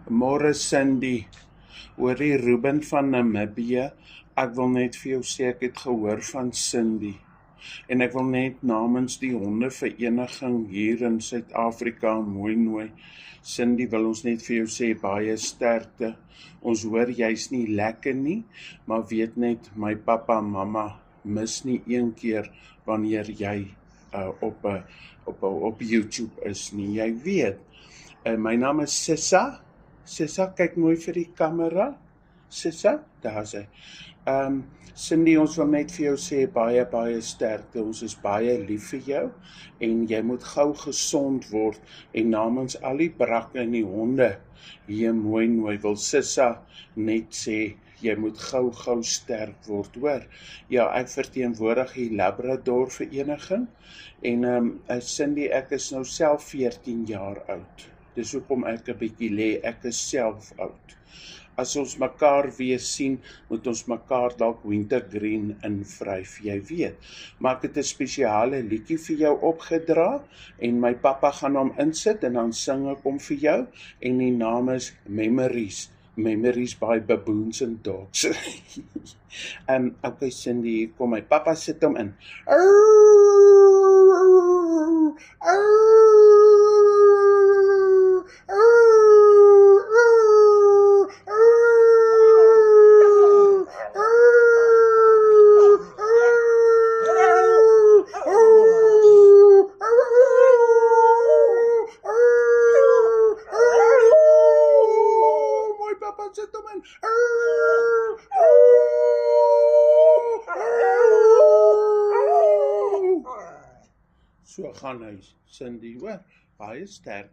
Môre Cindy, hoorie Ruben van Namibië, ek wil net vir jou sê ek het gehoor van Cindy. En ek wil net namens die hondevereniging hier in Suid-Afrika mooi nooi. Cindy wil ons net vir jou sê baie sterkte. Ons hoor jy's nie lekker nie, maar weet net my pappa en mamma mis nie een keer wanneer jy op YouTube is nie. Jy weet, my naam is Sissa. Sissa, kyk mooi vir die kamera. Sissa, daar is hy. Cindy, ons wil net vir jou sê baie sterkte. Ons is baie lief vir jou en jy moet gou gesond word en namens al die brakke en die honde hier mooi wil Sissa net sê jy moet gou sterk word, hoor. Ja, ek verteenwoordig die Labrador vereniging en Cindy, ek is nou self 14 jaar oud. Dis hoekom ek 'n bietjie lê, ek is self oud. As ons mekaar weer sien, moet ons mekaar dalk wintergreen invryf, jy weet. Maar ek het 'n spesiale liedjie vir jou opgedra en my pappa gaan hom insit en dan sing ek hom vir jou en die naam is Memories by Baboons and Dogs. Okay, Cindy, hier kom my pappa, sit hom in. Sit hom in. So gaan hy, Cindy, hoor, baie sterk.